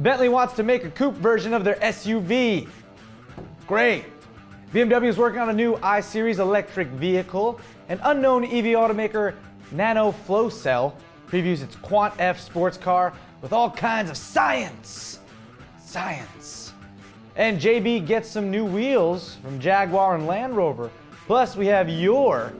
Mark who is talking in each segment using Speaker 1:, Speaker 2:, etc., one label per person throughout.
Speaker 1: Bentley wants to make a coupe version of their SUV. Great. BMW is working on a new I-Series electric vehicle. An unknown EV automaker, NanoFlowCell, previews its Quant F sports car with all kinds of science. Science. And JB gets some new wheels from Jaguar and Land Rover. Plus, we have your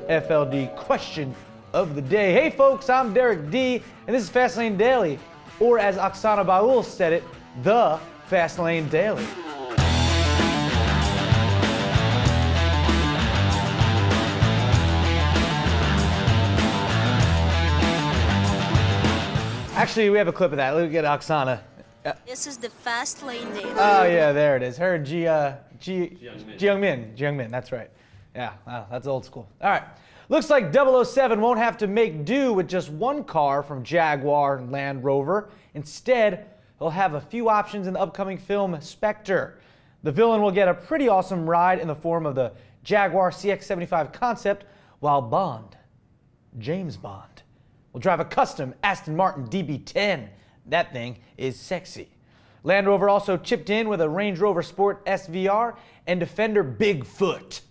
Speaker 1: FLD question of the day. Hey folks, I'm Derek D, and this is Fastlane Daily, or as Oksana Baul said it, the Fastlane Daily. Actually, we have a clip of that. Look at Oksana.
Speaker 2: This is the Fastlane Daily.
Speaker 1: Oh yeah, there it is. Her Jiyoungmin, that's right. Yeah, wow, that's old school. All right. Looks like 007 won't have to make do with just one car from Jaguar and Land Rover. Instead, he'll have a few options in the upcoming film Spectre. The villain will get a pretty awesome ride in the form of the Jaguar CX-75 concept, while Bond, James Bond, will drive a custom Aston Martin DB10. That thing is sexy. Land Rover also chipped in with a Range Rover Sport SVR and Defender Bigfoot.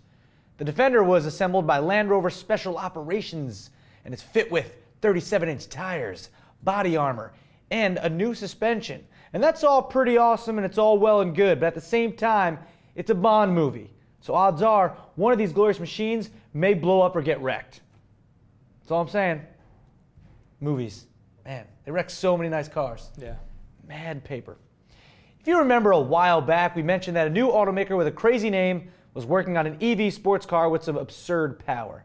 Speaker 1: The Defender was assembled by Land Rover Special Operations and is fit with 37-inch tires, body armor, and a new suspension. And that's all pretty awesome and it's all well and good, but at the same time, it's a Bond movie. So odds are one of these glorious machines may blow up or get wrecked. That's all I'm saying. Movies, man, they wreck so many nice cars. Yeah. Mad paper. If you remember a while back, we mentioned that a new automaker with a crazy name was working on an EV sports car with some absurd power.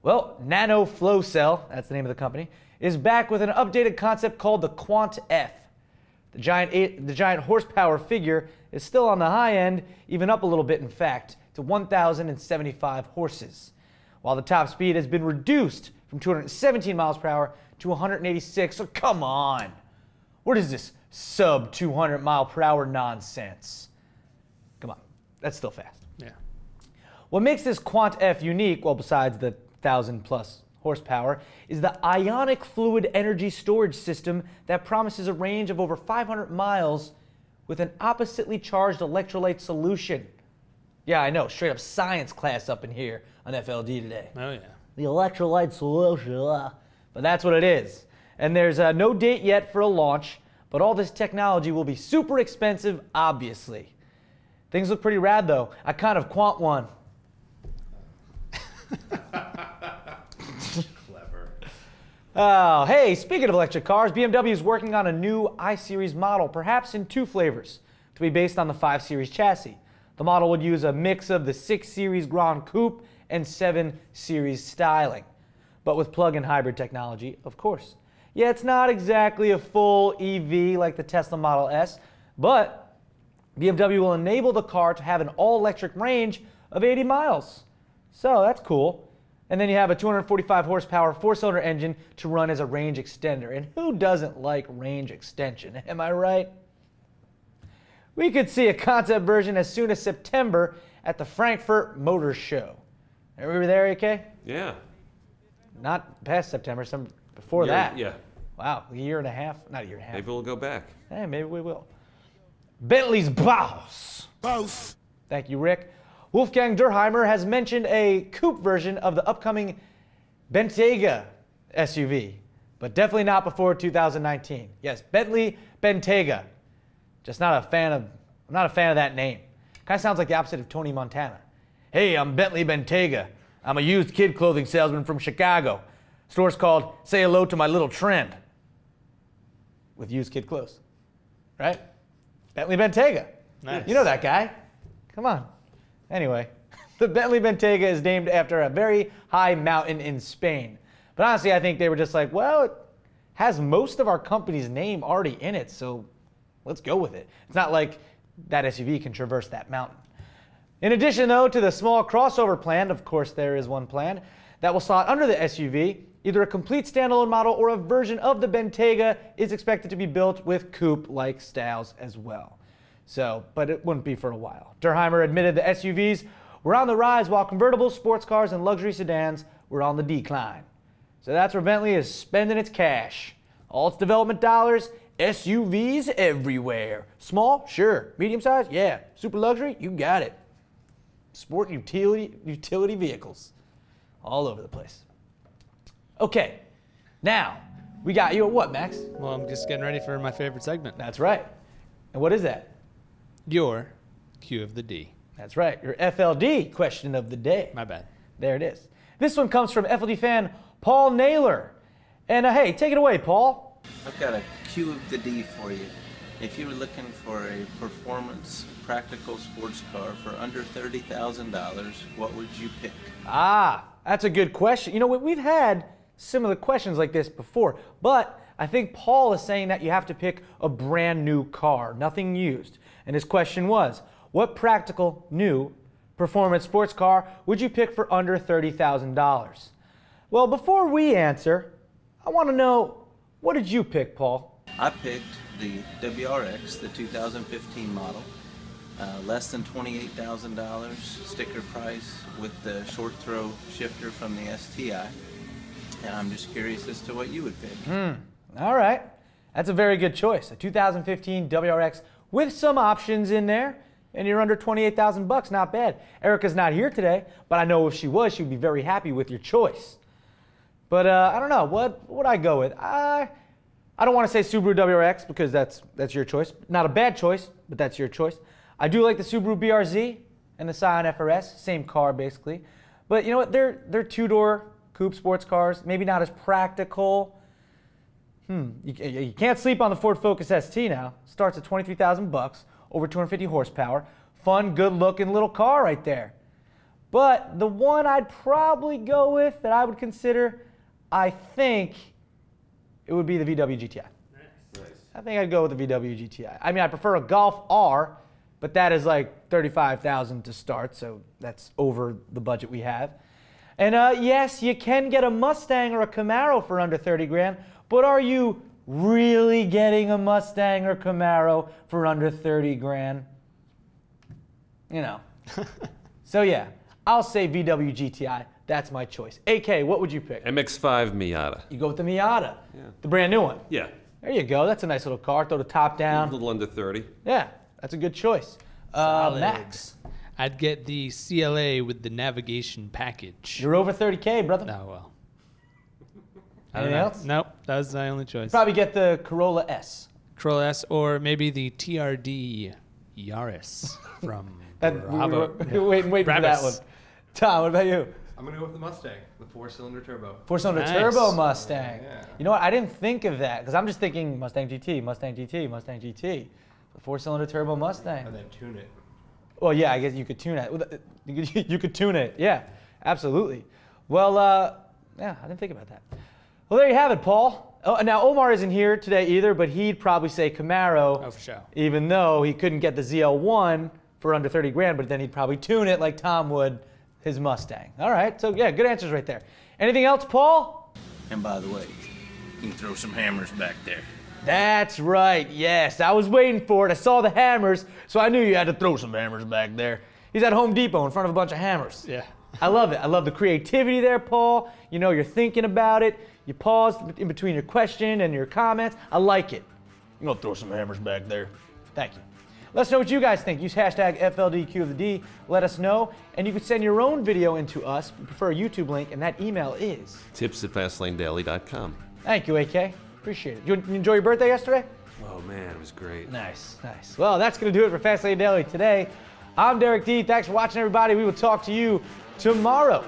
Speaker 1: Well, NanoFlowCell, that's the name of the company, is back with an updated concept called the Quant F. The giant horsepower figure is still on the high end, even up a little bit in fact, to 1,075 horses, while the top speed has been reduced from 217 miles per hour to 186. So come on, what is this sub 200 mile per hour nonsense? Come on, that's still fast. Yeah. What makes this Quant F unique, well, besides the 1,000+ horsepower, is the ionic fluid energy storage system that promises a range of over 500 miles with an oppositely charged electrolyte solution. Yeah, I know, straight up science class up in here on FLD today.
Speaker 3: Oh yeah.
Speaker 1: The electrolyte solution, but that's what it is. And there's no date yet for a launch, but all this technology will be super expensive, obviously. Things look pretty rad though. I kind of quant one.
Speaker 4: Clever.
Speaker 1: Oh, hey, speaking of electric cars, BMW is working on a new I-Series model, perhaps in 2 flavors, to be based on the 5 Series chassis. The model would use a mix of the 6 Series Grand Coupe and 7 Series styling, but with plug-in hybrid technology, of course. Yeah, it's not exactly a full EV like the Tesla Model S, but BMW will enable the car to have an all-electric range of 80 miles. So that's cool. And then you have a 245 horsepower 4-cylinder engine to run as a range extender. And who doesn't like range extension? Am I right? We could see a concept version as soon as September at the Frankfurt Motor Show. Are we there, AK?
Speaker 4: Yeah.
Speaker 1: Not past September, some before that.
Speaker 4: Yeah.
Speaker 1: Wow, a year and a half? Not a year and a half.
Speaker 4: Maybe we'll go back.
Speaker 1: Hey, maybe we will. Bentley's boss.
Speaker 5: Both.
Speaker 1: Thank you, Rick. Wolfgang Durheimer has mentioned a coupe version of the upcoming Bentayga SUV, but definitely not before 2019. Yes, Bentley Bentayga. Just not a fan of. I'm not a fan of that name. Kind of sounds like the opposite of Tony Montana. Hey, I'm Bentley Bentayga. I'm a used kid clothing salesman from Chicago. Store's called Say Hello to My Little Trend. With used kid clothes, right? Bentley Bentayga.
Speaker 3: Nice.
Speaker 1: You know that guy. Come on. Anyway, the Bentley Bentayga is named after a very high mountain in Spain. But honestly, I think they were just like, well, it has most of our company's name already in it, so let's go with it. It's not like that SUV can traverse that mountain. In addition, though, to the small crossover plan, of course there is one plan, that will slot under the SUV, either a complete standalone model or a version of the Bentayga is expected to be built with coupe-like styles as well. So, but it wouldn't be for a while. Durheimer admitted the SUVs were on the rise while convertibles, sports cars, and luxury sedans were on the decline. So that's where Bentley is spending its cash. All its development dollars SUVs everywhere. Small? Sure. Medium size? Yeah. Super luxury? You got it. Sport utility vehicles. All over the place. Okay. Now, we got you at what, Max?
Speaker 3: Well, I'm just getting ready for my favorite segment.
Speaker 1: That's right. And what is that?
Speaker 3: Your Q of the D.
Speaker 1: That's right. Your FLD question of the day.
Speaker 3: My bad.
Speaker 1: There it is. This one comes from FLD fan Paul Naylor. And hey, take it away, Paul.
Speaker 4: I've got a Q of the D for you. If you were looking for a performance practical sports car for under $30,000, what would you pick?
Speaker 1: Ah, that's a good question. You know, we've had similar questions like this before, but I think Paul is saying that you have to pick a brand new car, nothing used. And his question was, what practical new performance sports car would you pick for under $30,000? Well, before we answer, I want to know, what did you pick, Paul?
Speaker 4: I picked the WRX, the 2015 model, less than $28,000 sticker price with the short throw shifter from the STI. And I'm just curious as to what you would pick.
Speaker 1: All right. That's a very good choice. A 2015 WRX with some options in there, and you're under 28,000 bucks. Not bad. Erica's not here today, but I know if she was, she'd be very happy with your choice. But I don't know. What would I go with? I don't want to say Subaru WRX because that's your choice. Not a bad choice, but that's your choice. I do like the Subaru BRZ and the Scion FRS, same car basically. But you know what? They're two-door coupe sports cars. Maybe not as practical. You can't sleep on the Ford Focus ST now. Starts at 23,000 bucks, over 250 horsepower. Fun, good-looking little car right there. But the one I'd probably go with that I would consider, I think it would be the VW GTI. Nice. I think I'd go with the VW GTI. I mean, I prefer a Golf R, but that is like $35,000 to start, so that's over the budget we have. And yes, you can get a Mustang or a Camaro for under 30 grand, but are you really getting a Mustang or Camaro for under 30 grand? You know. So yeah, I'll say VW GTI. That's my choice. AK, what would you pick?
Speaker 5: MX-5 Miata.
Speaker 1: You go with the Miata,
Speaker 5: Yeah.
Speaker 1: the brand new one.
Speaker 5: Yeah.
Speaker 1: There you go. That's a nice little car. Throw the top down.
Speaker 5: A little under 30.
Speaker 1: Yeah, that's a good choice.
Speaker 3: Solid.
Speaker 1: Max.
Speaker 3: I'd get the CLA with the navigation package.
Speaker 1: You're over 30K, brother.
Speaker 3: Oh, well.
Speaker 1: Anything else?
Speaker 3: Nope, that was my only choice.
Speaker 1: Probably get the Corolla S.
Speaker 3: Corolla S or maybe the TRD Yaris from Bravo.
Speaker 1: We were waiting for that one. Tom, what about you?
Speaker 6: I'm going to go with the Mustang, the 4-cylinder turbo.
Speaker 1: 4-cylinder
Speaker 3: Nice.
Speaker 1: turbo Mustang.
Speaker 6: Yeah.
Speaker 1: You know what? I didn't think of that because I'm just thinking Mustang GT, Mustang GT, Mustang GT. The 4-cylinder turbo Mustang.
Speaker 6: And then tune it.
Speaker 1: Well, yeah, I guess you could tune it. You could tune it. Yeah, absolutely. Well, yeah, I didn't think about that. Well, there you have it, Paul. Oh, now, Omar isn't here today either, but he'd probably say Camaro.
Speaker 3: Oh, for sure.
Speaker 1: Even though he couldn't get the ZL1 for under 30 grand, but then he'd probably tune it like Tom would his Mustang. All right, so yeah, good answers right there. Anything else, Paul?
Speaker 4: And by the way, you can throw some hammers back there.
Speaker 1: That's right, yes. I was waiting for it. I saw the hammers, so I knew you had to throw some hammers back there. He's at Home Depot in front of a bunch of hammers.
Speaker 3: Yeah.
Speaker 1: I love it. I love the creativity there, Paul. You know, you're thinking about it. You paused in between your question and your comments. I like it. I'm going to throw some hammers back there. Thank you. Let us know what you guys think. Use hashtag FLDQ of the D. Let us know. And you can send your own video in to us. We prefer a YouTube link, and that email is
Speaker 5: tips@fastlanedaily.com.
Speaker 1: Thank you, AK. Appreciate it. You enjoy your birthday yesterday?
Speaker 5: Oh man, it was great.
Speaker 1: Nice, nice. Well, that's going to do it for Fastlane Daily today. I'm Derek D. Thanks for watching, everybody. We will talk to you tomorrow.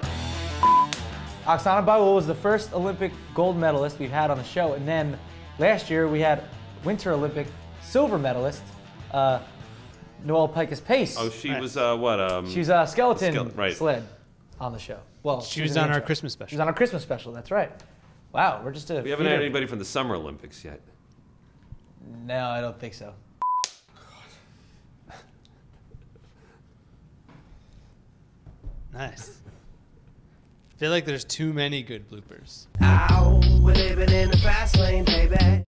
Speaker 1: Oksana Baiwol was the first Olympic gold medalist we've had on the show. And then last year we had Winter Olympic silver medalist, Noelle Pikus-Pace.
Speaker 5: Oh, she was what?
Speaker 1: She was a skeleton
Speaker 5: right.
Speaker 1: sled on the show. Well,
Speaker 3: She was on our Christmas special.
Speaker 1: She was on our Christmas special, that's right. Wow, we're just a
Speaker 5: We haven't had anybody from the Summer Olympics yet.
Speaker 1: No, I don't think so.
Speaker 3: Nice. I feel like there's too many good bloopers.
Speaker 7: Ow, we're living in the fast lane, baby.